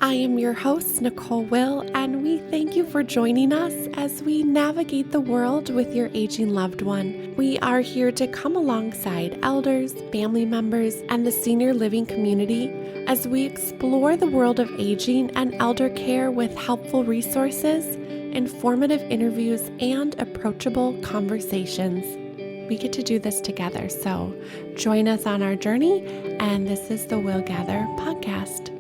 I am your host, Nicole Will, and we thank you for joining us as we navigate the world with your aging loved one. We are here to come alongside elders, family members, and the senior living community as we explore the world of aging and elder care with helpful resources, informative interviews, and approachable conversations. We get to do this together, so join us on our journey, and this is the willGather podcast.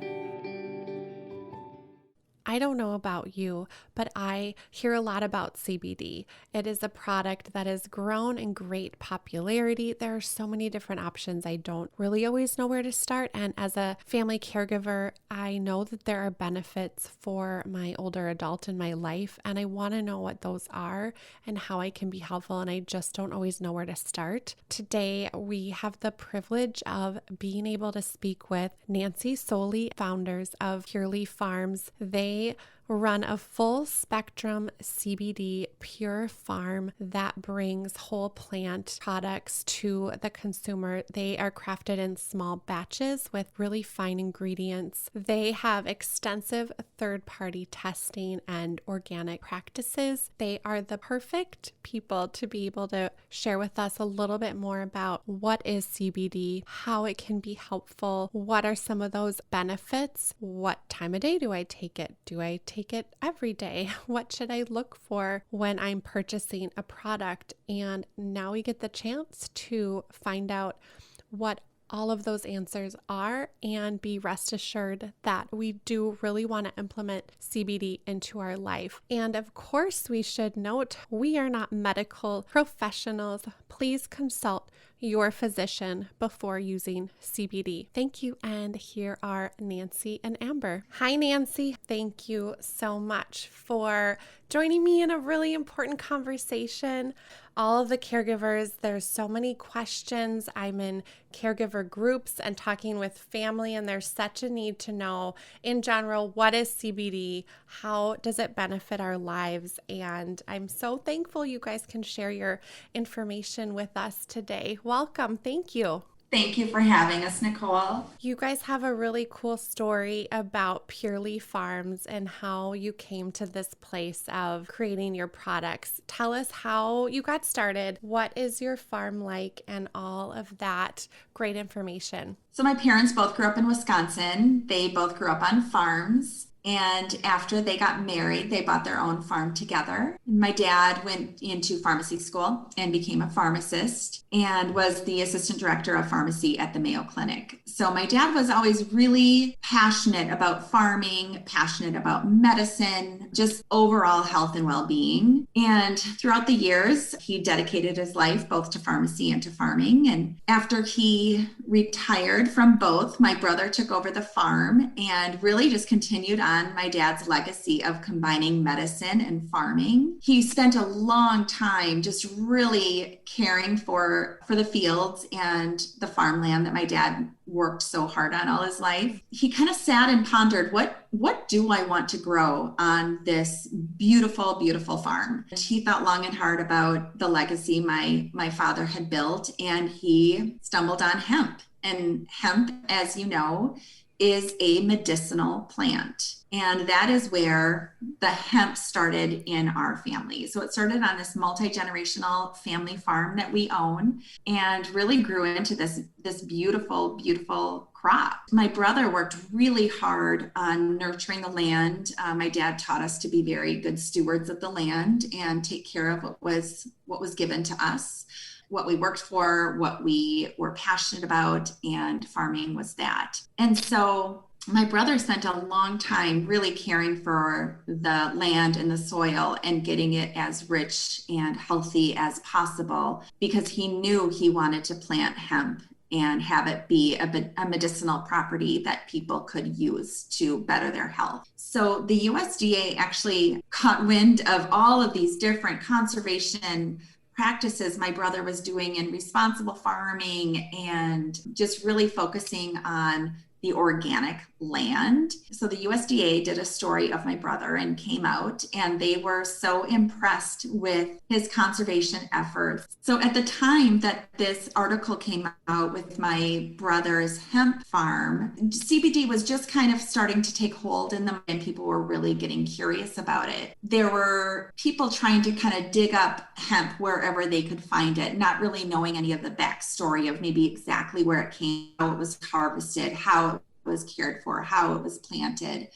I don't know about you, but I hear a lot about CBD. It is a product that has grown in great popularity. There are so many different options. I don't really always know where to start. And as a family caregiver, I know that there are benefits for my older adult in my life, and I want to know what those are and how I can be helpful. And I just don't always know where to start. Today, we have the privilege of being able to speak with Nancy Solie, founders of PureLee Farms. They run a full spectrum CBD pure farm that brings whole plant products to the consumer. They are crafted in small batches with really fine ingredients. They have extensive third-party testing and organic practices. They are the perfect people to be able to share with us a little bit more about what is CBD, how it can be helpful, what are some of those benefits, what time of day do I take it? Do I take it every day? What should I look for when I'm purchasing a product? And now we get the chance to find out what all of those answers are and be rest assured that we do really want to implement CBD into our life. And of course, we should note we are not medical professionals. Please consult your physician before using CBD. Thank you. And here are Nancy and Amber. Hi, Nancy. Thank you so much for joining me in a really important conversation. All of the caregivers, there's so many questions. I'm in caregiver groups and talking with family, and there's such a need to know in general, what is CBD? How does it benefit our lives? And I'm so thankful you guys can share your information with us today. Welcome. Thank you. Thank you for having us, Nicole. You guys have a really cool story about PureLee Farms and how you came to this place of creating your products. Tell us how you got started. What is your farm like and all of that great information. So my parents both grew up in Wisconsin. They both grew up on farms. And after they got married, they bought their own farm together. My dad went into pharmacy school and became a pharmacist and was the assistant director of pharmacy at the Mayo Clinic. So my dad was always really passionate about farming, passionate about medicine, just overall health and well-being. And throughout the years, he dedicated his life both to pharmacy and to farming. And after he retired from both, my brother took over the farm and really just continued on my dad's legacy of combining medicine and farming. He spent a long time just really caring for the fields and the farmland that my dad worked so hard on all his life. He kind of sat and pondered, what do I want to grow on this beautiful, beautiful farm? And he thought long and hard about the legacy my father had built, and he stumbled on hemp. And hemp, as you know, is a medicinal plant. And that is where the hemp started in our family. So it started on this multi-generational family farm that we own and really grew into this beautiful, beautiful crop. My brother worked really hard on nurturing the land. My dad taught us to be very good stewards of the land and take care of what was given to us, what we worked for, what we were passionate about, and farming was that. And so my brother spent a long time really caring for the land and the soil and getting it as rich and healthy as possible because he knew he wanted to plant hemp and have it be a medicinal property that people could use to better their health. So the USDA actually caught wind of all of these different conservation practices my brother was doing in responsible farming and just really focusing on the organic land. So the USDA did a story of my brother and came out, and they were so impressed with his conservation efforts. So at the time that this article came out with my brother's hemp farm, CBD was just kind of starting to take hold in them, and people were really getting curious about it. There were people trying to kind of dig up hemp wherever they could find it, not really knowing any of the backstory of maybe exactly where it came, how it was harvested, how it was cared for, how it was planted.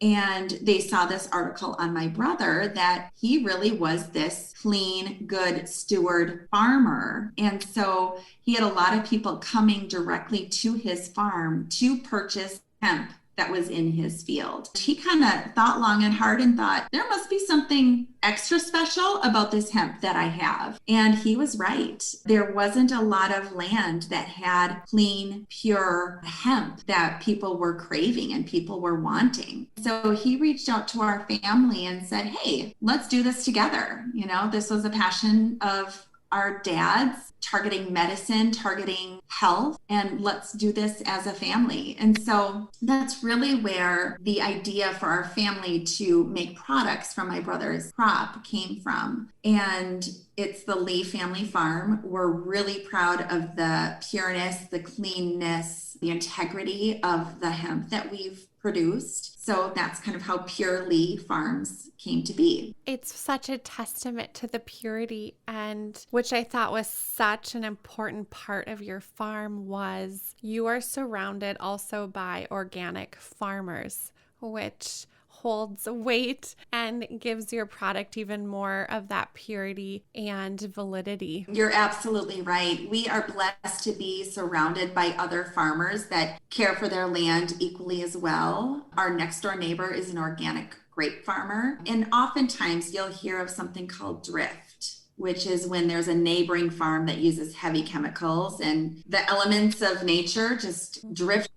And they saw this article on my brother that he really was this clean, good steward farmer. And so he had a lot of people coming directly to his farm to purchase hemp that was in his field. He kind of thought long and hard and thought, there must be something extra special about this hemp that I have. And he was right. There wasn't a lot of land that had clean, pure hemp that people were craving and people were wanting. So he reached out to our family and said, hey, let's do this together. You know, this was a passion of our dads, targeting medicine, targeting health, and let's do this as a family. And so that's really where the idea for our family to make products from my brother's crop came from. And it's the Lee family farm. We're really proud of the pureness, the cleanness, the integrity of the hemp that we've produced. So that's kind of how PureLee Farms came to be. It's such a testament to the purity, and which I thought was such an important part of your farm was you are surrounded also by organic farmers, which holds weight and gives your product even more of that purity and validity. You're absolutely right. We are blessed to be surrounded by other farmers that care for their land equally as well. Our next door neighbor is an organic grape farmer, and oftentimes you'll hear of something called drift, which is when there's a neighboring farm that uses heavy chemicals and the elements of nature just drift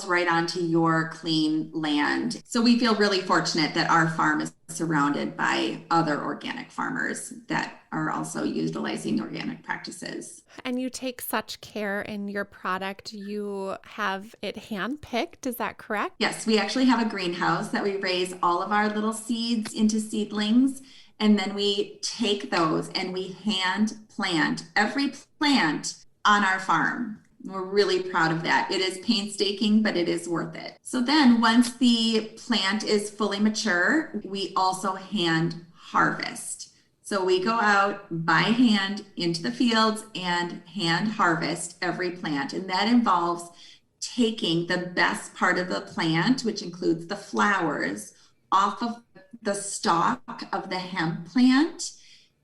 right onto your clean land. So we feel really fortunate that our farm is surrounded by other organic farmers that are also utilizing organic practices. And you take such care in your product. You have it hand-picked, is that correct? Yes, we actually have a greenhouse that we raise all of our little seeds into seedlings. And then we take those and we hand plant every plant on our farm. We're really proud of that. It is painstaking, but it is worth it. So then once the plant is fully mature, we also hand harvest. So we go out by hand into the fields and hand harvest every plant. And that involves taking the best part of the plant, which includes the flowers, off of the stalk of the hemp plant.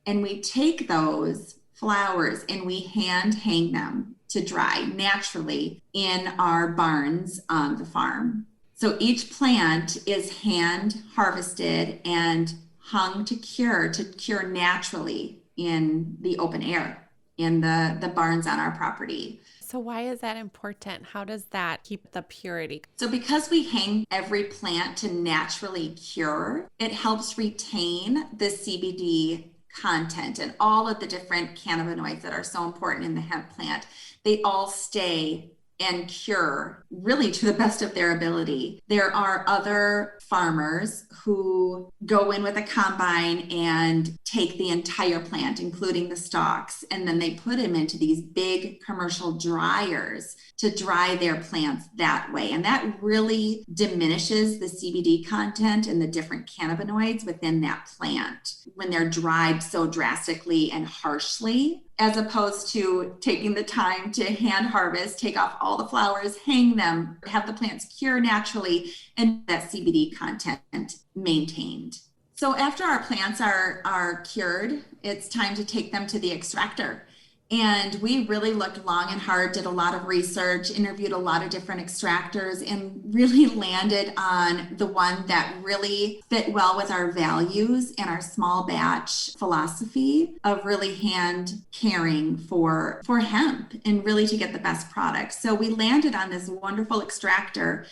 And we take those flowers and we hand hang them to dry naturally in our barns on the farm. So each plant is hand harvested and hung to cure naturally in the open air in the barns on our property. So why is that important? How does that keep the purity? So because we hang every plant to naturally cure, it helps retain the CBD content and all of the different cannabinoids that are so important in the hemp plant. They all stay and cure really to the best of their ability. There are other farmers who go in with a combine and take the entire plant, including the stalks, and then they put them into these big commercial dryers to dry their plants that way. And that really diminishes the CBD content and the different cannabinoids within that plant when they're dried so drastically and harshly, as opposed to taking the time to hand harvest, take off all the flowers, hang them, have the plants cure naturally, and that CBD content maintained. So after our plants are cured, it's time to take them to the extractor. And we really looked long and hard, did a lot of research, interviewed a lot of different extractors, and really landed on the one that really fit well with our values and our small batch philosophy of really hand caring for hemp and really to get the best product. So we landed on this wonderful extractor,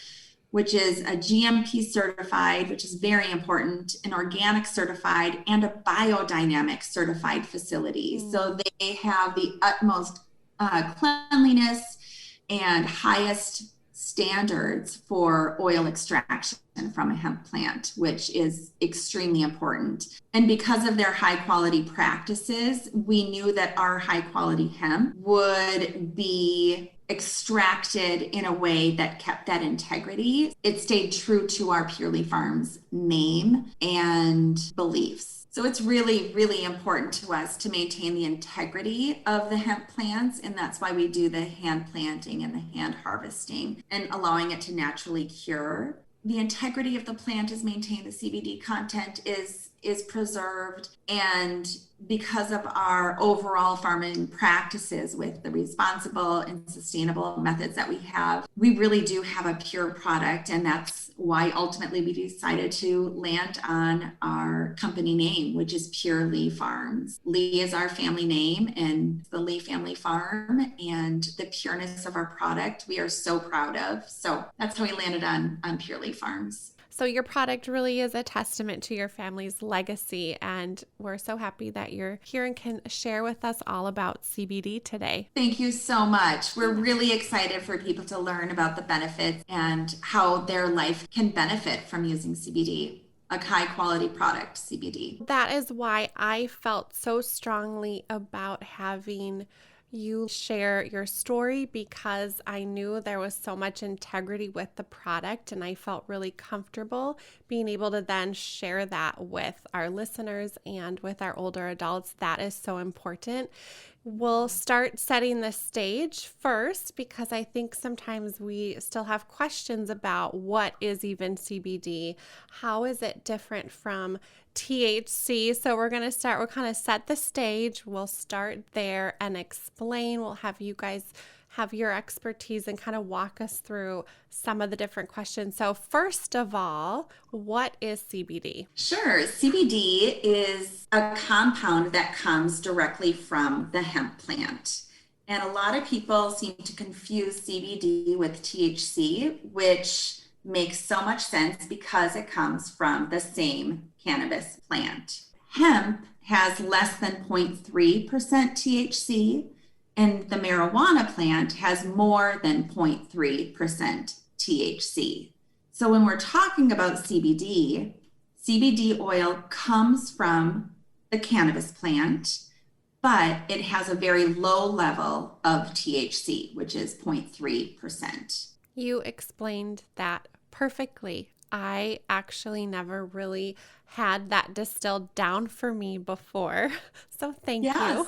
which is a GMP certified, which is very important, an organic certified, and a biodynamic certified facility. So they have the utmost cleanliness and highest standards for oil extraction from a hemp plant, which is extremely important. And because of their high quality practices, we knew that our high quality hemp would be extracted in a way that kept that integrity. It stayed true to our PureLee Farms name and beliefs. So it's really, really important to us to maintain the integrity of the hemp plants. And that's why we do the hand planting and the hand harvesting and allowing it to naturally cure. The integrity of the plant is maintained, the CBD content is preserved, and because of our overall farming practices with the responsible and sustainable methods that we have, we really do have a pure product, and that's why ultimately we decided to land on our company name, which is PureLee Farms. Lee is our family name and the Lee family farm, and the pureness of our product we are so proud of. So that's how we landed on PureLee Farms. So your product really is a testament to your family's legacy, and we're so happy that you're here and can share with us all about CBD today. Thank you so much. We're really excited for people to learn about the benefits and how their life can benefit from using CBD, a high quality product, CBD. That is why I felt so strongly about having you share your story, because I knew there was so much integrity with the product, and I felt really comfortable being able to then share that with our listeners and with our older adults. That is so important. We'll start setting the stage first, because I think sometimes we still have questions about what is even CBD. How is it different from THC? So we'll kind of set the stage. We'll start there and explain. We'll have you guys have your expertise and kind of walk us through some of the different questions. So first of all, what is CBD? Sure. CBD is a compound that comes directly from the hemp plant. And a lot of people seem to confuse CBD with THC, which makes so much sense because it comes from the same cannabis plant. Hemp has less than 0.3% THC, and the marijuana plant has more than 0.3% THC. So when we're talking about CBD, CBD oil comes from the cannabis plant, but it has a very low level of THC, which is 0.3%. You explained that perfectly. I actually never really had that distilled down for me before. So thank you.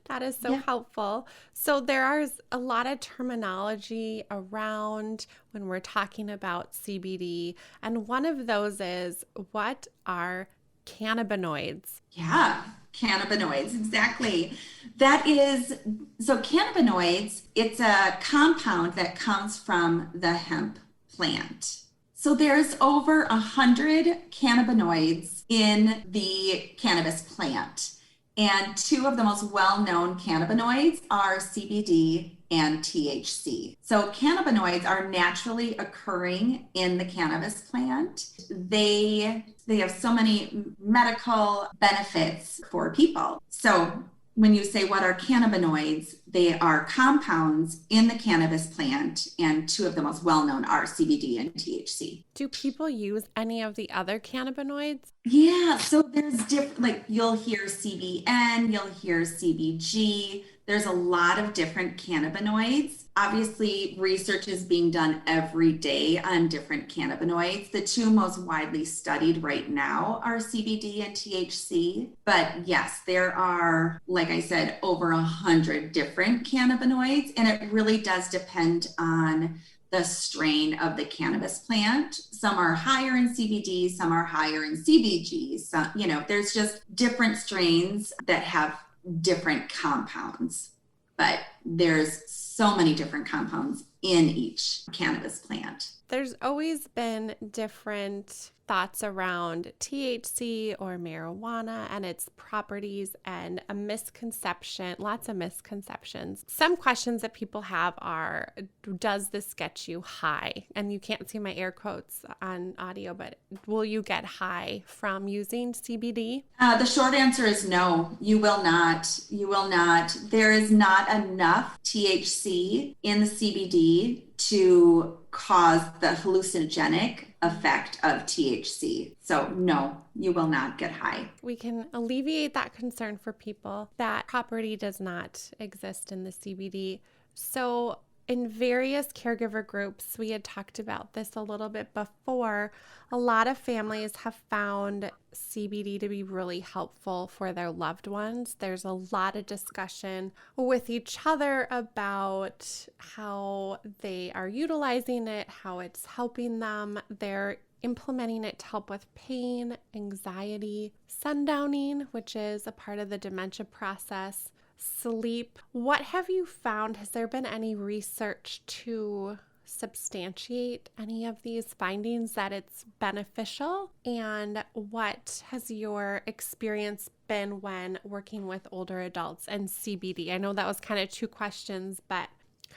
That is so helpful. So there is a lot of terminology around when we're talking about CBD. And one of those is, what are cannabinoids? Yeah, cannabinoids, exactly. So cannabinoids, it's a compound that comes from the hemp plant. So there's over 100 cannabinoids in the cannabis plant. And two of the most well-known cannabinoids are CBD and THC. So cannabinoids are naturally occurring in the cannabis plant. They have so many medical benefits for people. So when you say what are cannabinoids, they are compounds in the cannabis plant, and two of the most well-known are CBD and THC. Do people use any of the other cannabinoids? Yeah, so there's different, like you'll hear CBN, you'll hear CBG. There's a lot of different cannabinoids. Obviously, research is being done every day on different cannabinoids. The two most widely studied right now are CBD and THC. But yes, there are, like I said, over 100 different cannabinoids, and it really does depend on the strain of the cannabis plant. Some are higher in CBD, some are higher in CBG. So, there's just different strains that have different compounds, but there's so many different compounds in each cannabis plant. There's always been different thoughts around THC or marijuana and its properties, and lots of misconceptions. Some questions that people have are, does this get you high? And you can't see my air quotes on audio, but will you get high from using CBD? The short answer is no, you will not. You will not. There is not enough THC in the CBD to cause the hallucinogenic effect of THC. So no, you will not get high. We can alleviate that concern for people. That property does not exist in the CBD. So in various caregiver groups, we had talked about this a little bit before. A lot of families have found CBD to be really helpful for their loved ones. There's a lot of discussion with each other about how they are utilizing it, how it's helping them. They're implementing it to help with pain, anxiety, sundowning, which is a part of the dementia process, sleep. What have you found? Has there been any research to substantiate any of these findings that it's beneficial? And what has your experience been when working with older adults and CBD? I know that was kind of two questions, but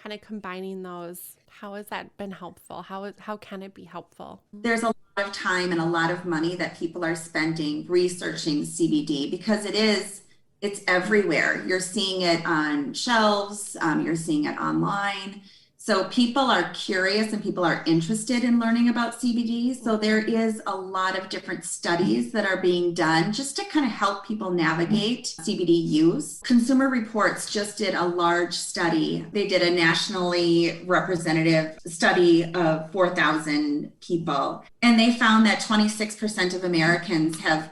kind of combining those, how has that been helpful? How can it be helpful? There's a lot of time and a lot of money that people are spending researching CBD because it's everywhere. You're seeing it on shelves, you're seeing it online. So people are curious and people are interested in learning about CBD. So there is a lot of different studies that are being done just to kind of help people navigate CBD use. Consumer Reports just did a large study. They did a nationally representative study of 4,000 people, and they found that 26% of Americans have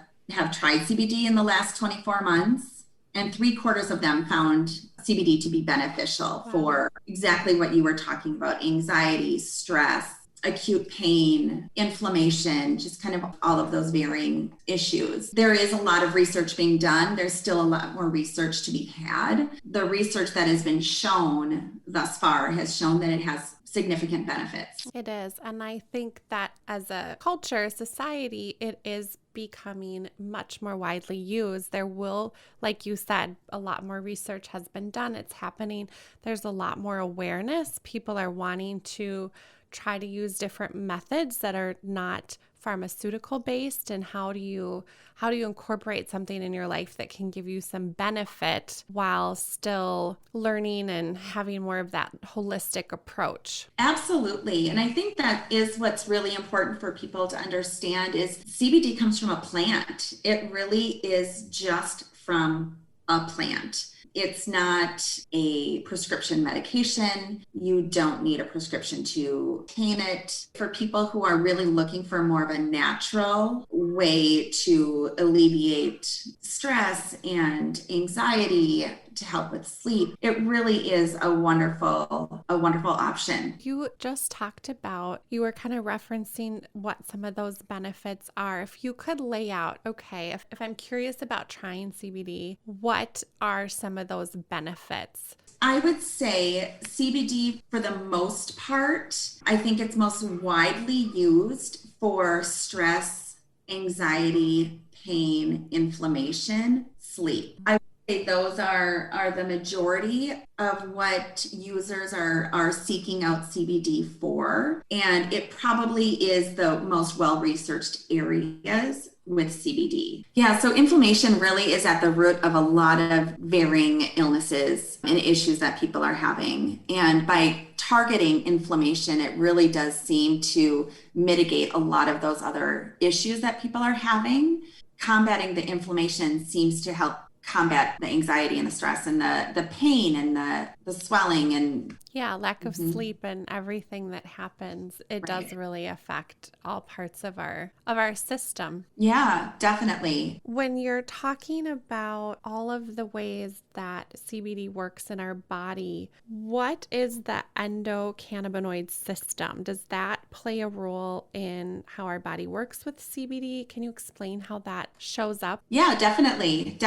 tried CBD in the last 24 months. And 3/4 of them found CBD to be beneficial for exactly what you were talking about: anxiety, stress, acute pain, inflammation, just kind of all of those varying issues. There is a lot of research being done. There's still a lot more research to be had. The research that has been shown thus far has shown that it has significant benefits. It is. And I think that as a culture, society, it is becoming much more widely used. There will, like you said, a lot more research has been done. It's happening. There's a lot more awareness. People are wanting to try to use different methods that are not pharmaceutical based, and how do you incorporate something in your life that can give you some benefit while still learning and having more of that holistic approach. Absolutely. And I think that is what's really important for people to understand is CBD comes from a plant. It really is just from a plant. It's not a prescription medication. You don't need a prescription to obtain it. For people who are really looking for more of a natural way to alleviate stress and anxiety, to help with sleep, it really is a wonderful option. You just talked about, you were kind of referencing what some of those benefits are. If you could lay out, okay, if I'm curious about trying CBD, what are some of those benefits? I would say CBD, for the most part, I think it's most widely used for stress, anxiety, pain, inflammation, sleep. I would say those are the majority of what users are seeking out CBD for. And it probably is the most well-researched areas with CBD. Yeah, so inflammation really is at the root of a lot of varying illnesses and issues that people are having. And by targeting inflammation, it really does seem to mitigate a lot of those other issues that people are having. Combating the inflammation seems to help combat the anxiety and the stress and the pain and the swelling and lack of sleep and everything that happens. It does really affect all parts of our system. Yeah, definitely. When you're talking about all of the ways that CBD works in our body, what is the endocannabinoid system? Does that play a role in how our body works with CBD? Can you explain how that shows up? Yeah, definitely.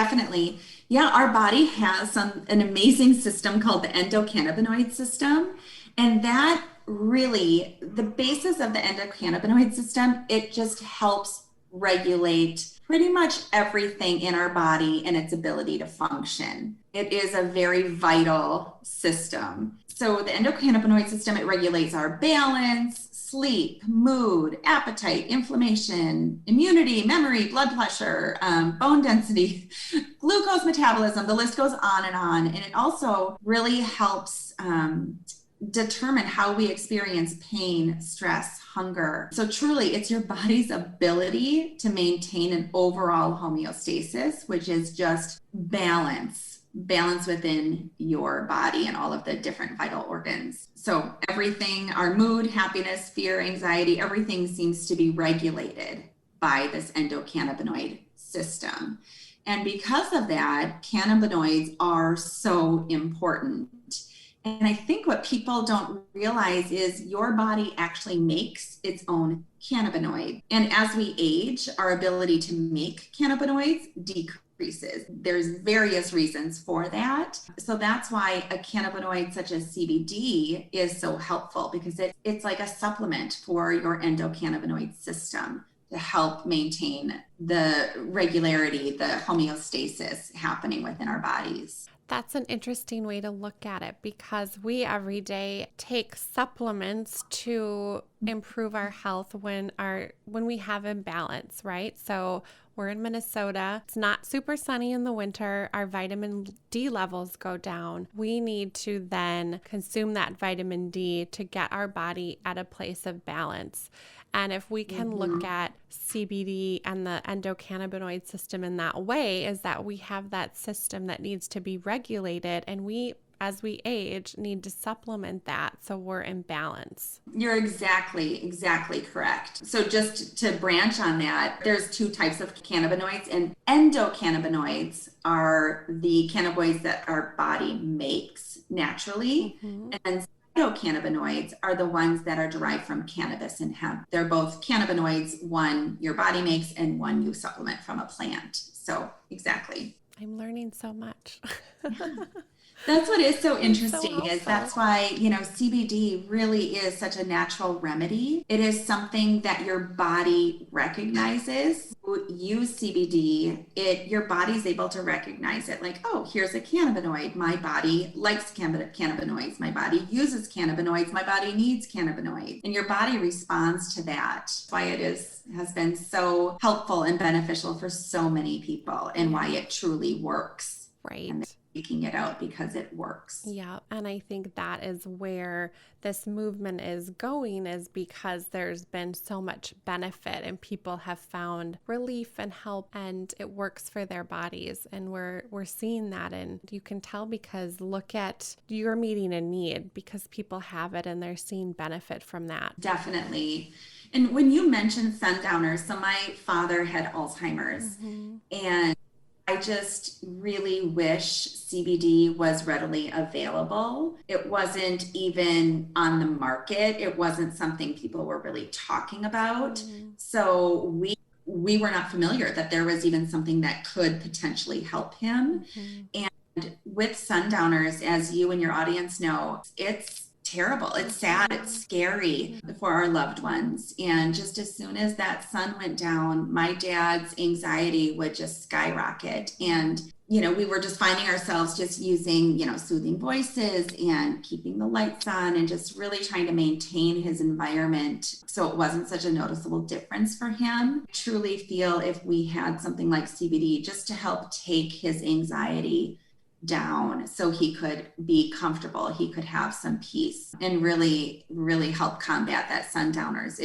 Yeah, our body has an amazing system called the endocannabinoid system. And that really, the basis of the endocannabinoid system, it just helps regulate pretty much everything in our body and its ability to function. It is a very vital system. So the endocannabinoid system, it regulates our balance, sleep, mood, appetite, inflammation, immunity, memory, blood pressure, bone density, glucose metabolism. The list goes on. And it also really helps determine how we experience pain, stress, hunger. So truly, it's your body's ability to maintain an overall homeostasis, which is just balance within your body and all of the different vital organs. So everything, our mood, happiness, fear, anxiety, everything seems to be regulated by this endocannabinoid system. And because of that, cannabinoids are so important. And I think what people don't realize is your body actually makes its own cannabinoid. And as we age, our ability to make cannabinoids decreases. There's various reasons for that. So that's why a cannabinoid such as CBD is so helpful, because it's like a supplement for your endocannabinoid system to help maintain the regularity, the homeostasis happening within our bodies. That's an interesting way to look at it, because we every day take supplements to improve our health when we have imbalance, right? So we're in Minnesota. It's not super sunny in the winter. Our vitamin D levels go down. We need to then consume that vitamin D to get our body at a place of balance. And if we can look at CBD and the endocannabinoid system in that way, is that we have that system that needs to be regulated, and we, as we age, need to supplement that so we're in balance. You're exactly correct. So just to branch on that, there's two types of cannabinoids, and endocannabinoids are the cannabinoids that our body makes naturally, and phytocannabinoids are the ones that are derived from cannabis and hemp. They're both cannabinoids, one your body makes and one you supplement from a plant. So exactly. I'm learning so much. That's what is so interesting, so is that's why, CBD really is such a natural remedy. It is something that your body recognizes. Use CBD, your body's able to recognize it, like, oh, here's a cannabinoid. My body likes cannabinoids. My body uses cannabinoids. My body needs cannabinoids. And your body responds to that. That's why it has been so helpful and beneficial for so many people, and why it truly works. Right. And taking it out because it works. Yeah. And I think that is where this movement is going, is because there's been so much benefit and people have found relief and help, and it works for their bodies. And we're seeing that. And you can tell, because look at, you're meeting a need because people have it and they're seeing benefit from that. Definitely. And when you mentioned sundowners, so my father had Alzheimer's, and I just really wish CBD was readily available. It wasn't even on the market. It wasn't something people were really talking about. So we were not familiar that there was even something that could potentially help him. And with sundowners, as you and your audience know, it's terrible. It's sad. It's scary for our loved ones. And just as soon as that sun went down, my dad's anxiety would just skyrocket. And, we were just finding ourselves just using, soothing voices and keeping the lights on and just really trying to maintain his environment so it wasn't such a noticeable difference for him. I truly feel if we had something like CBD just to help take his anxiety down so he could be comfortable, he could have some peace, and really, really help combat that sundowners.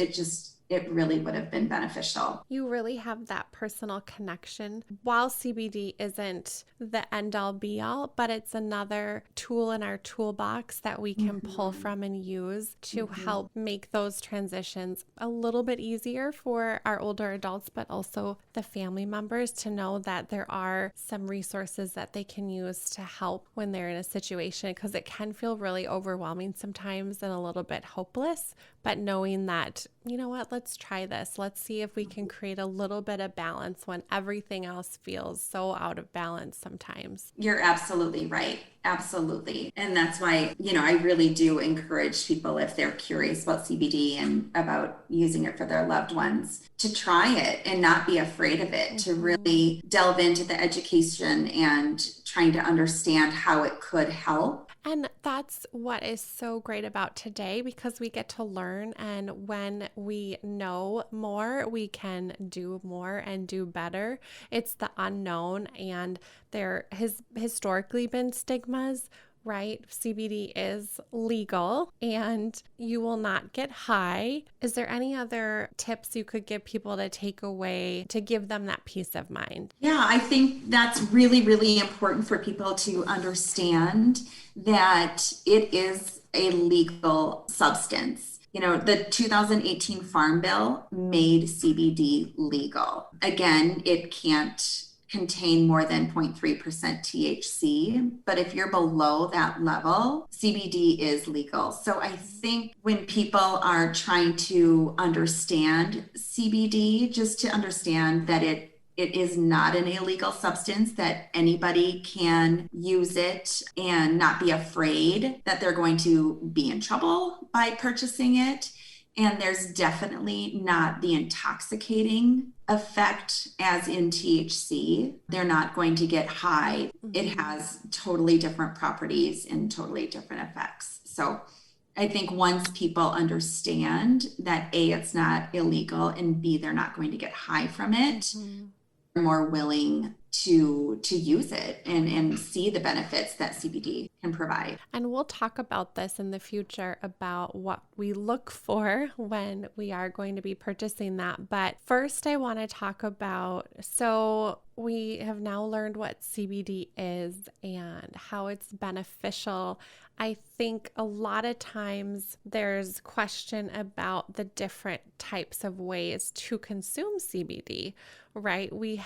It really would have been beneficial. You really have that personal connection. While CBD isn't the end all be all, but it's another tool in our toolbox that we can pull from and use to help make those transitions a little bit easier for our older adults, but also the family members, to know that there are some resources that they can use to help when they're in a situation, because it can feel really overwhelming sometimes and a little bit hopeless. But knowing that, you know what, let's try this. Let's see if we can create a little bit of balance when everything else feels so out of balance sometimes. You're absolutely right. Absolutely. And that's why, I really do encourage people, if they're curious about CBD and about using it for their loved ones, to try it and not be afraid of it, to really delve into the education and trying to understand how it could help. And that's what is so great about today, because we get to learn, and when we know more, we can do more and do better. It's the unknown, and there has historically been stigmas right? CBD is legal and you will not get high. Is there any other tips you could give people to take away to give them that peace of mind? Yeah, I think that's really, really important for people to understand that it is a legal substance. The 2018 Farm Bill made CBD legal. Again, it can't contain more than 0.3% THC, but if you're below that level, CBD is legal. So I think when people are trying to understand CBD, just to understand that it is not an illegal substance, that anybody can use it and not be afraid that they're going to be in trouble by purchasing it. And there's definitely not the intoxicating effect as in THC. They're not going to get high. It has totally different properties and totally different effects. So I think once people understand that A, it's not illegal, and B, they're not going to get high from it, they're more willing to use it and see the benefits that CBD can provide. And we'll talk about this in the future about what we look for when we are going to be purchasing that. But first, I want to talk about, so we have now learned what CBD is and how it's beneficial. I think a lot of times there's question about the different types of ways to consume CBD, right? We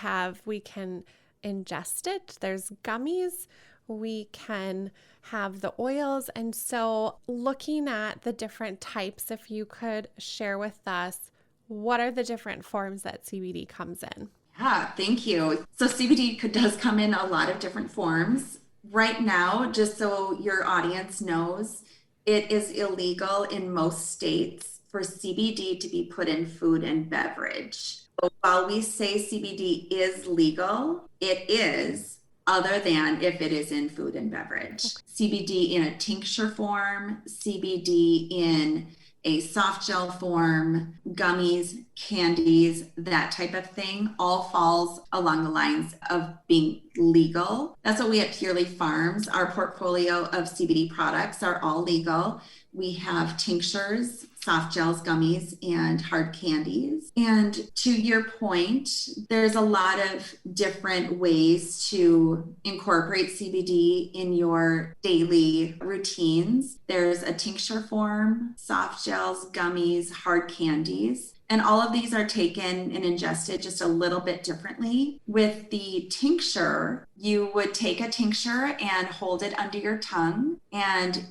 can ingest it. There's gummies. We can have the oils. And so looking at the different types, if you could share with us, what are the different forms that CBD comes in? Yeah, thank you. So CBD does come in a lot of different forms. Right now, just so your audience knows, it is illegal in most states for CBD to be put in food and beverage. So while we say CBD is legal, it is, other than if it is in food and beverage. CBD in a tincture form, CBD in a soft gel form, gummies, candies, that type of thing, all falls along the lines of being legal. That's what we at PureLee Farms, our portfolio of CBD products are all legal. We have tinctures, soft gels, gummies, and hard candies. And to your point, there's a lot of different ways to incorporate CBD in your daily routines. There's a tincture form, soft gels, gummies, hard candies. And all of these are taken and ingested just a little bit differently. With the tincture, you would take a tincture and hold it under your tongue. And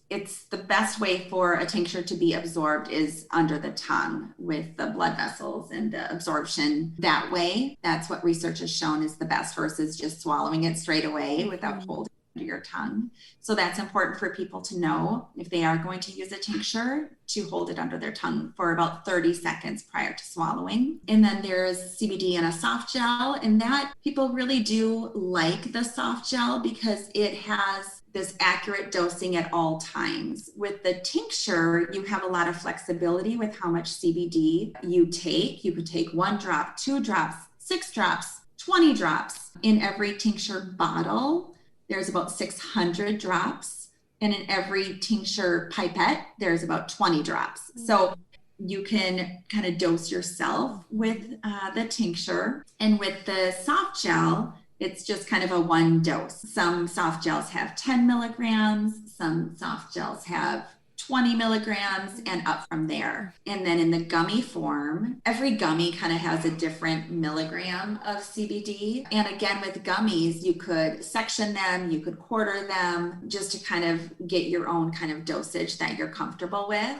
it's the best way for a tincture to be absorbed is under the tongue with the blood vessels and the absorption that way. That's what research has shown is the best versus just swallowing it straight away without holding it under your tongue. So that's important for people to know if they are going to use a tincture to hold it under their tongue for about 30 seconds prior to swallowing. And then there's CBD in a soft gel, and that people really do like the soft gel because it has this accurate dosing at all times. With the tincture, you have a lot of flexibility with how much CBD you take. You could take 1 drop, 2 drops, 6 drops, 20 drops. In every tincture bottle, there's about 600 drops. And in every tincture pipette, there's about 20 drops. So you can kind of dose yourself with the tincture. And with the soft gel, it's just kind of a one dose. Some soft gels have 10 milligrams, some soft gels have 20 milligrams and up from there. And then in the gummy form, every gummy kind of has a different milligram of CBD. And again, with gummies, you could section them, you could quarter them just to kind of get your own kind of dosage that you're comfortable with.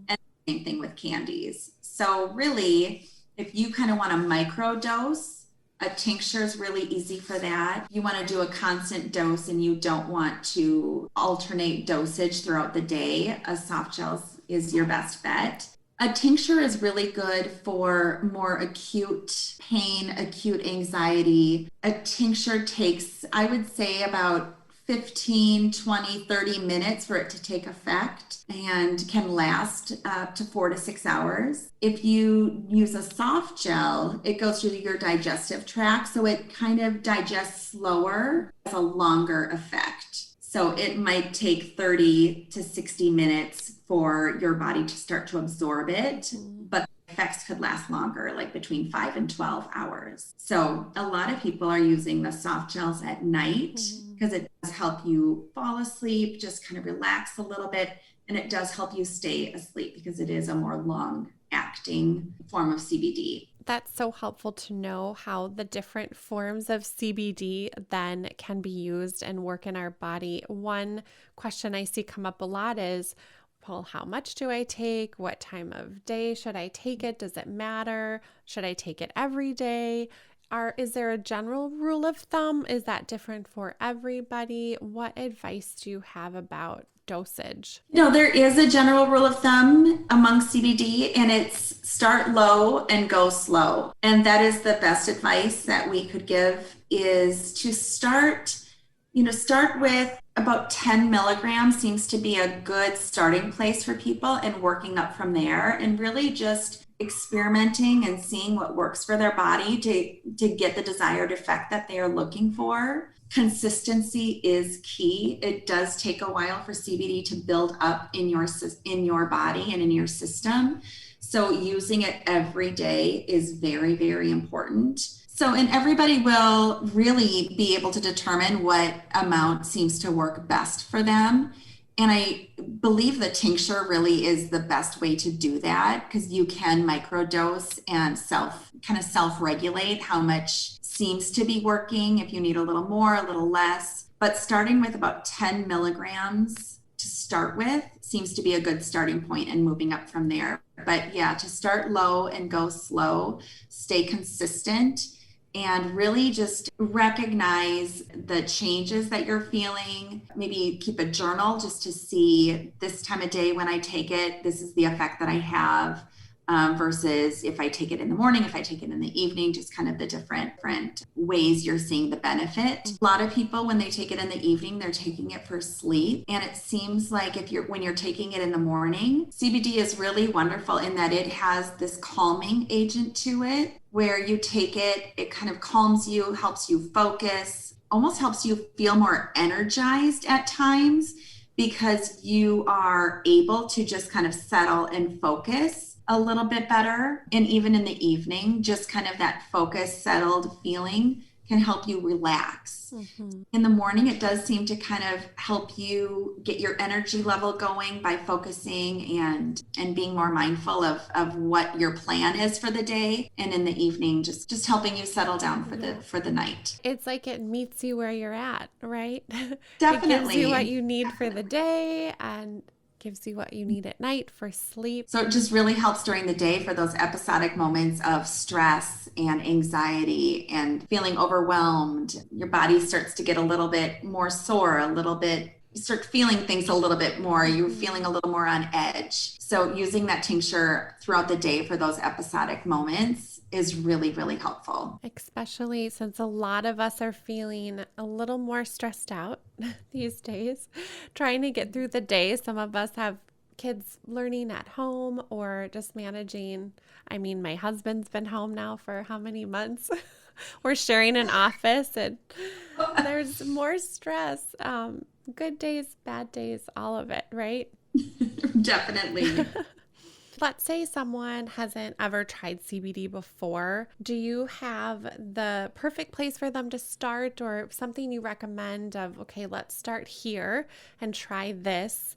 And same thing with candies. So really, if you kind of want to microdose, a tincture is really easy for that. You want to do a constant dose and you don't want to alternate dosage throughout the day. A soft gel is your best bet. A tincture is really good for more acute pain, acute anxiety. A tincture takes, I would say, about 15, 20, 30 minutes for it to take effect and can last up to 4 to 6 hours. If you use a soft gel, it goes through your digestive tract, so it kind of digests slower, has a longer effect. So it might take 30 to 60 minutes for your body to start to absorb it, Mhm. but the effects could last longer, like between 5 and 12 hours. So a lot of people are using the soft gels at night Mhm. because it does help you fall asleep, just kind of relax a little bit. And it does help you stay asleep because it is a more long acting form of CBD. That's so helpful to know how the different forms of CBD then can be used and work in our body. One question I see come up a lot is, well, how much do I take? What time of day should I take it? Does it matter? Should I take it every day? Is there a general rule of thumb? Is that different for everybody? What advice do you have about dosage? No, there is a general rule of thumb among CBD, and it's start low and go slow. And that is the best advice that we could give is to start with about 10 milligrams seems to be a good starting place for people and working up from there and really just experimenting and seeing what works for their body to get the desired effect that they are looking for. Consistency is key. It does take a while for CBD to build up in your body and in your system. So using it every day is very, very important. So, and everybody will really be able to determine what amount seems to work best for them. And I believe the tincture really is the best way to do that because you can microdose and self regulate how much seems to be working if you need a little more, a little less. But starting with about 10 milligrams to start with seems to be a good starting point and moving up from there. But yeah, to start low and go slow, stay consistent and really just recognize the changes that you're feeling. Maybe keep a journal just to see this time of day when I take it, this is the effect that I have. Versus if I take it in the morning, if I take it in the evening, just kind of the different ways you're seeing the benefit. A lot of people, when they take it in the evening, they're taking it for sleep. And it seems like when you're taking it in the morning, CBD is really wonderful in that it has this calming agent to it, where you take it, it kind of calms you, helps you focus, almost helps you feel more energized at times because you are able to just kind of settle and focus a little bit better. And even in the evening, just kind of that focused, settled feeling can help you relax. Mm-hmm. In the morning, it does seem to kind of help you get your energy level going by focusing and being more mindful of what your plan is for the day. And in the evening, just helping you settle down for the night. It's like it meets you where you're at, right? It gives you what Definitely. you need for the day and gives you what you need at night for sleep. So it just really helps during the day for those episodic moments of stress and anxiety and feeling overwhelmed. Your body starts to get a little bit more sore, you start feeling things a little bit more. You're feeling a little more on edge. So using that tincture throughout the day for those episodic moments is really, really helpful. Especially since a lot of us are feeling a little more stressed out these days, trying to get through the day. Some of us have kids learning at home or just managing. I mean, my husband's been home now for how many months? We're sharing an office and there's more stress. Good days, bad days, all of it, right? Definitely. Let's say someone hasn't ever tried CBD before. Do you have the perfect place for them to start or something you recommend of, okay, let's start here and try this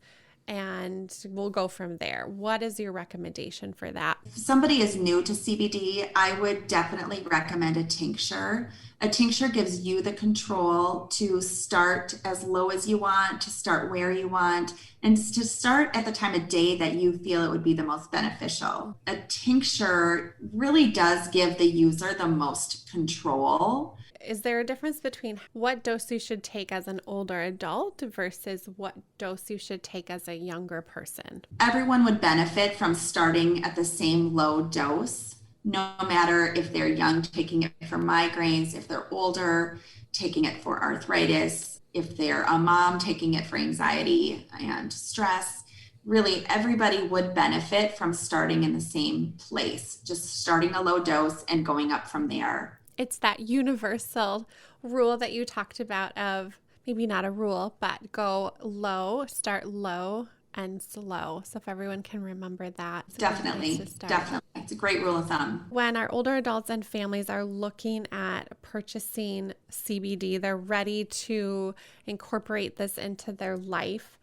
and we'll go from there? What is your recommendation for that? If somebody is new to CBD, I would definitely recommend a tincture. A tincture gives you the control to start as low as you want, to start where you want, and to start at the time of day that you feel it would be the most beneficial. A tincture really does give the user the most control. Is there a difference between what dose you should take as an older adult versus what dose you should take as a younger person? Everyone would benefit from starting at the same low dose, no matter if they're young, taking it for migraines, if they're older, taking it for arthritis, if they're a mom, taking it for anxiety and stress. Really, everybody would benefit from starting in the same place, just starting a low dose and going up from there. It's that universal rule that you talked about of maybe not a rule, but go low, start low and slow. So if everyone can remember that, it's a good place to Definitely, start. definitely. It's a great rule of thumb. When our older adults and families are looking at purchasing CBD, they're ready to incorporate this into their life.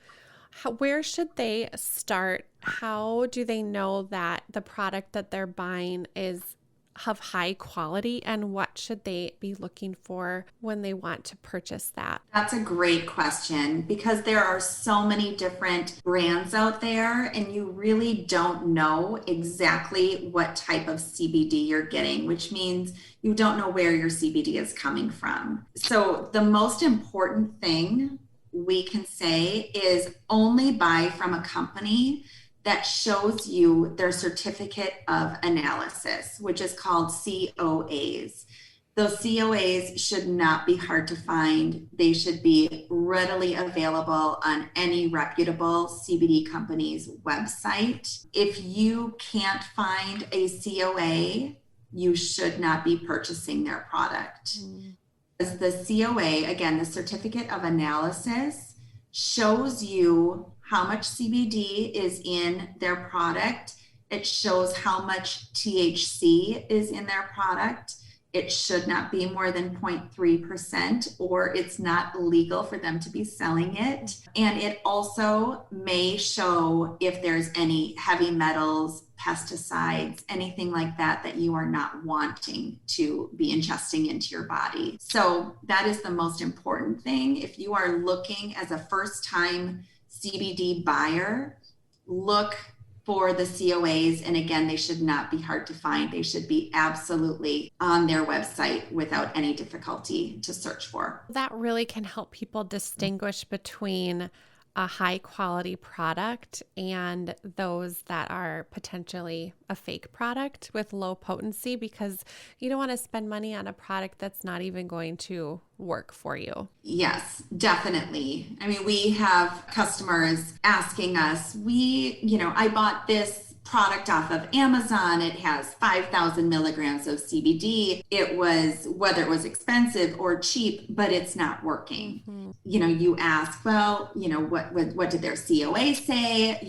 Where should they start? How do they know that the product that they're buying is of high quality, and what should they be looking for when they want to purchase that? That's a great question because there are so many different brands out there, and you really don't know exactly what type of CBD you're getting, which means you don't know where your CBD is coming from. So, the most important thing we can say is only buy from a company that shows you their certificate of analysis, which is called COAs. Those COAs should not be hard to find. They should be readily available on any reputable CBD company's website. If you can't find a COA, you should not be purchasing their product. As the COA, again, the certificate of analysis, shows you how much CBD is in their product. It shows how much THC is in their product. It should not be more than 0.3%, or it's not legal for them to be selling it. And it also may show if there's any heavy metals, pesticides, anything like that that you are not wanting to be ingesting into your body. So that is the most important thing. If you are looking as a first-time CBD buyer, look for the COAs. And again, they should not be hard to find. They should be absolutely on their website without any difficulty to search for. That really can help people distinguish between a high quality product and those that are potentially a fake product with low potency, because you don't want to spend money on a product that's not even going to work for you. Yes, definitely. I mean, we have customers asking us, I bought this product off of Amazon. It has 5,000 milligrams of CBD. Whether it was expensive or cheap, but it's not working. Mm-hmm. You ask, well, what did their COA say?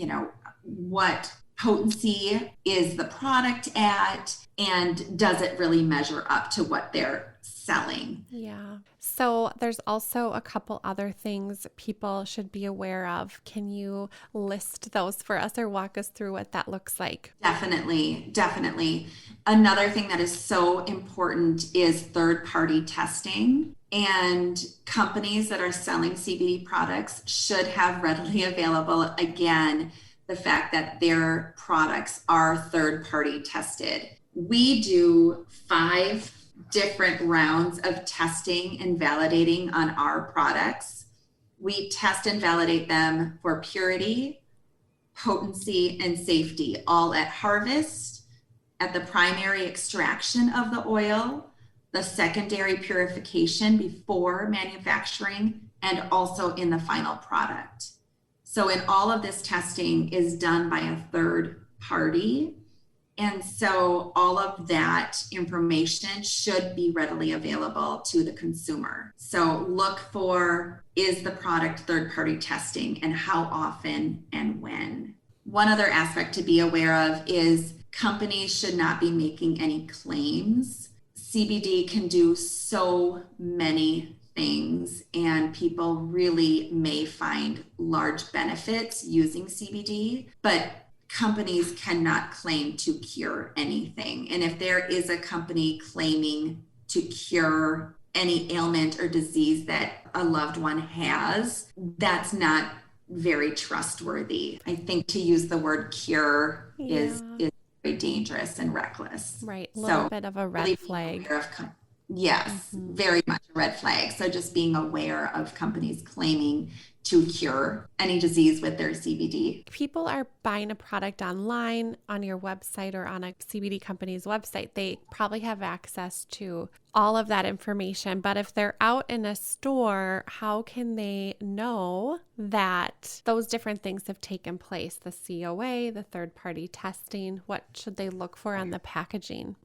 What potency is the product at? And does it really measure up to what they're selling? Yeah. So there's also a couple other things people should be aware of. Can you list those for us or walk us through what that looks like? Definitely, definitely. Another thing that is so important is third-party testing. And companies that are selling CBD products should have readily available, again, the fact that their products are third-party tested. We do 5 different rounds of testing and validating on our products. We test and validate them for purity, potency, and safety, all at harvest, at the primary extraction of the oil, the secondary purification before manufacturing, and also in the final product. So in all of this testing is done by a third party. And so all of that information should be readily available to the consumer. So look for, is the product third-party testing and how often and when? One other aspect to be aware of is companies should not be making any claims. CBD can do so many things, and people really may find large benefits using CBD, but companies cannot claim to cure anything. And if there is a company claiming to cure any ailment or disease that a loved one has, that's not very trustworthy. I think to use the word cure is very dangerous and reckless. Right. A little bit of a red flag. Yes, very much a red flag. So just being aware of companies claiming to cure any disease with their CBD. People are buying a product online, on your website, or on a CBD company's website. They probably have access to all of that information. But if they're out in a store, how can they know that those different things have taken place? The COA, the third-party testing, what should they look for on the packaging?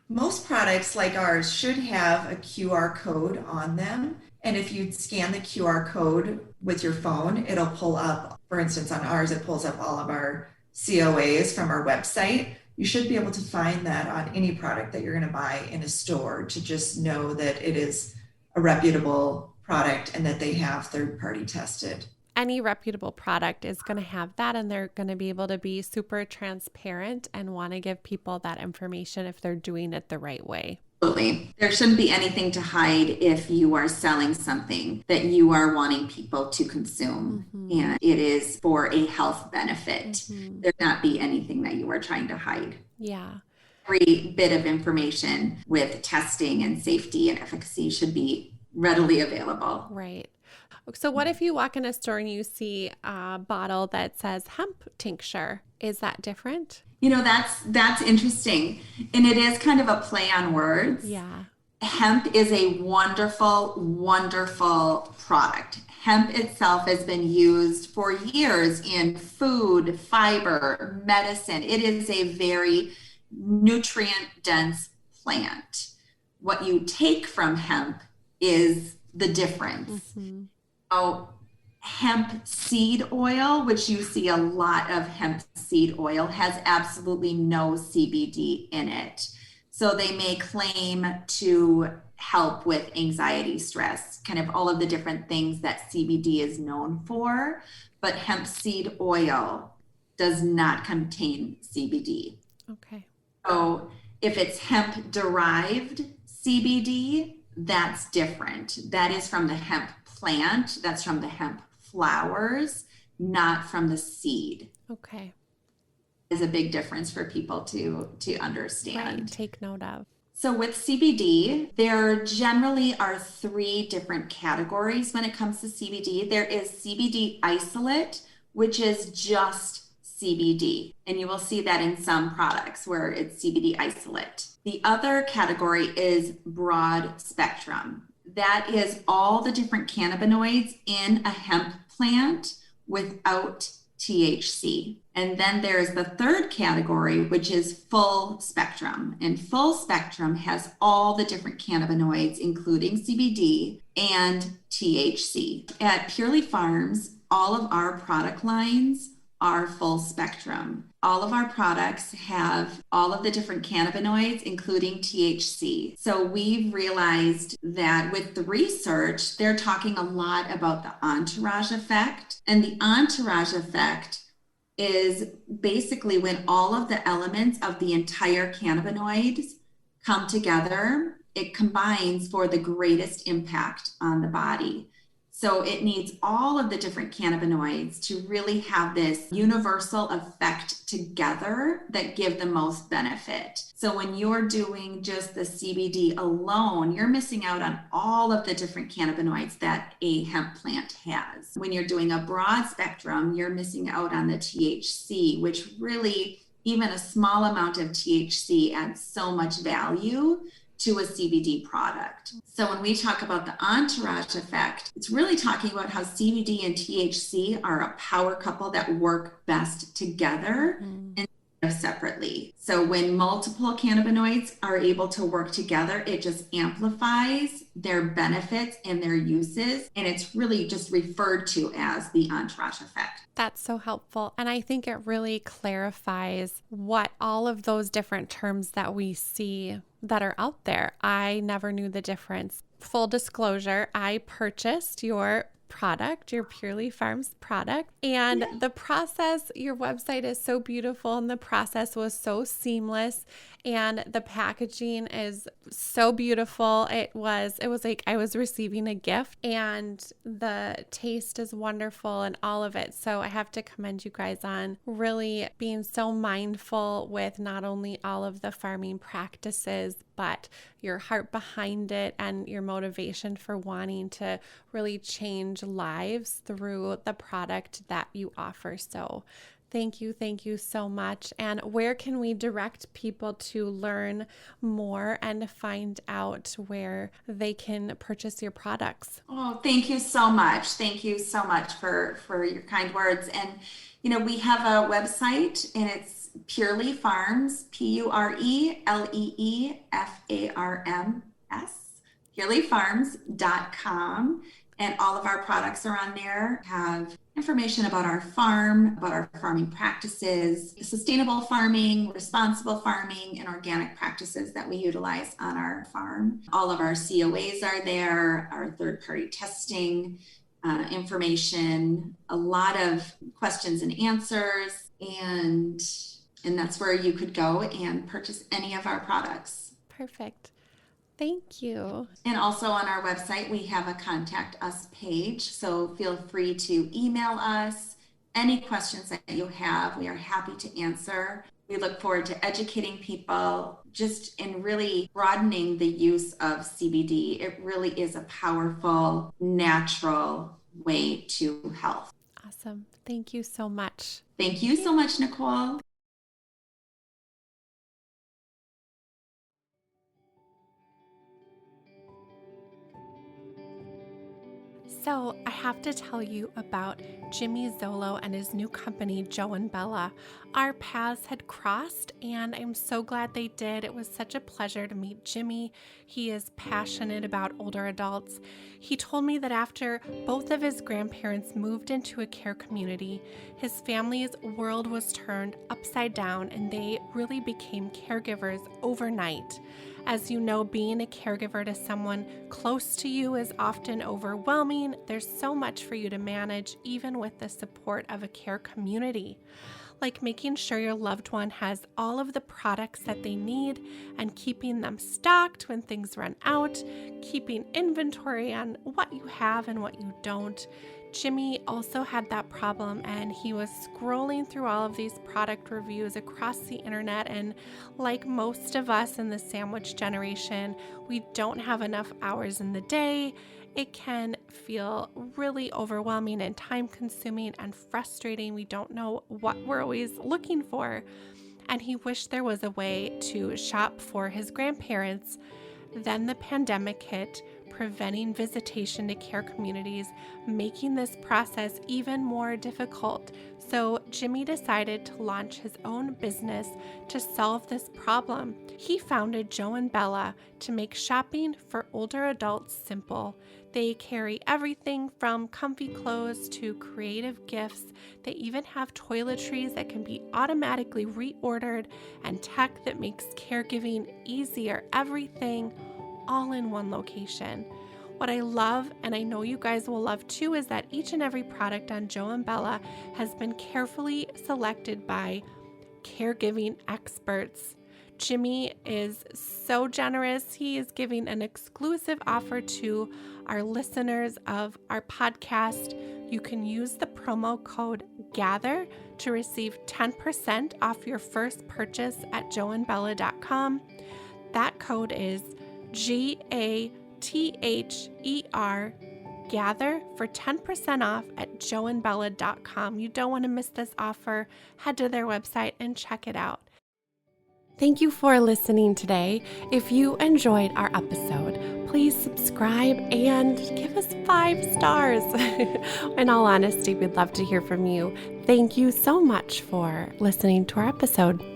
Most products like ours should have a QR code on them. And if you scan the QR code with your phone, it'll pull up, for instance, on ours, it pulls up all of our COAs from our website. You should be able to find that on any product that you're going to buy in a store to just know that it is a reputable product and that they have third party tested. Any reputable product is going to have that, and they're going to be able to be super transparent and want to give people that information if they're doing it the right way. Absolutely. There shouldn't be anything to hide if you are selling something that you are wanting people to consume and it is for a health benefit. There not be anything that you are trying to hide. Yeah. Every bit of information with testing and safety and efficacy should be readily available. Right. So what if you walk in a store and you see a bottle that says hemp tincture? Is that different? That's interesting. And it is kind of a play on words. Yeah. Hemp is a wonderful, wonderful product. Hemp itself has been used for years in food, fiber, medicine. It is a very nutrient dense plant. What you take from hemp is the difference. Now, hemp seed oil, which you see a lot of hemp seed oil, has absolutely no CBD in it. So they may claim to help with anxiety, stress, kind of all of the different things that CBD is known for, but hemp seed oil does not contain CBD. Okay. So if it's hemp derived CBD, that's different. That is from the hemp plant, that's from the hemp flowers, not from the seed. Okay. Is a big difference for people to understand. Right. Take note of. So with CBD, there generally are three different categories when it comes to CBD. There is CBD isolate, which is just CBD, and you will see that in some products where it's CBD isolate. The other category is broad spectrum. That is all the different cannabinoids in a hemp plant without THC. And then there's the third category, which is full spectrum. And full spectrum has all the different cannabinoids, including CBD and THC. At PureLee Farms, all of our product lines are full spectrum. All of our products have all of the different cannabinoids, including THC. So we've realized that with the research, they're talking a lot about the entourage effect. And the entourage effect is basically when all of the elements of the entire cannabinoids come together, it combines for the greatest impact on the body. So it needs all of the different cannabinoids to really have this universal effect together that give the most benefit. So when you're doing just the CBD alone, you're missing out on all of the different cannabinoids that a hemp plant has. When you're doing a broad spectrum, you're missing out on the THC, which really, even a small amount of THC adds so much value to a CBD product. So when we talk about the entourage effect, it's really talking about how CBD and THC are a power couple that work best together instead of separately. So when multiple cannabinoids are able to work together, it just amplifies their benefits and their uses. And it's really just referred to as the entourage effect. That's so helpful. And I think it really clarifies what all of those different terms that we see that are out there. I never knew the difference. Full disclosure, I purchased your product, your PureLee Farms product, and the process, your website is so beautiful and the process was so seamless and the packaging is so beautiful. It was like I was receiving a gift, and the taste is wonderful and all of it. So I have to commend you guys on really being so mindful with not only all of the farming practices, but your heart behind it and your motivation for wanting to really change lives through the product that you offer. So thank you so much. And where can we direct people to learn more and find out where they can purchase your products? Oh, thank you so much. Thank you so much for your kind words. And, we have a website, and it's PureLee Farms, PureLeeFarms, PureLeeFarms.com. And all of our products are on there, have information about our farm, about our farming practices, sustainable farming, responsible farming, and organic practices that we utilize on our farm. All of our COAs are there, our third-party testing information, a lot of questions and answers, and that's where you could go and purchase any of our products. Perfect. Thank you. And also on our website, we have a contact us page. So feel free to email us any questions that you have. We are happy to answer. We look forward to educating people just in really broadening the use of CBD. It really is a powerful, natural way to health. Awesome. Thank you so much. Thank you so much, Nicole. So I have to tell you about Jimmy Zolo and his new company, Joe and Bella. Our paths had crossed, and I'm so glad they did. It was such a pleasure to meet Jimmy. He is passionate about older adults. He told me that after both of his grandparents moved into a care community, his family's world was turned upside down, and they really became caregivers overnight. As you know, being a caregiver to someone close to you is often overwhelming. There's so much for you to manage, even with the support of a care community. Like making sure your loved one has all of the products that they need and keeping them stocked when things run out, keeping inventory on what you have and what you don't. Jimmy also had that problem, and he was scrolling through all of these product reviews across the internet, and like most of us in the sandwich generation, we don't have enough hours in the day. It can feel really overwhelming and time-consuming and frustrating. We don't know what we're always looking for, and he wished there was a way to shop for his grandparents. Then the pandemic hit, preventing visitation to care communities, making this process even more difficult. So Jimmy decided to launch his own business to solve this problem. He founded Joe and Bella to make shopping for older adults simple. They carry everything from comfy clothes to creative gifts. They even have toiletries that can be automatically reordered and tech that makes caregiving easier. Everything all in one location. What I love, and I know you guys will love too, is that each and every product on Joe and Bella has been carefully selected by caregiving experts. Jimmy is so generous. He is giving an exclusive offer to our listeners of our podcast. You can use the promo code GATHER to receive 10% off your first purchase at joeandbella.com. That code is GATHER, GATHER, for 10% off at joeandbella.com. You don't want to miss this offer. Head to their website and check it out. Thank you for listening today. If you enjoyed our episode, please subscribe and give us 5 stars. In all honesty, we'd love to hear from you. Thank you so much for listening to our episode.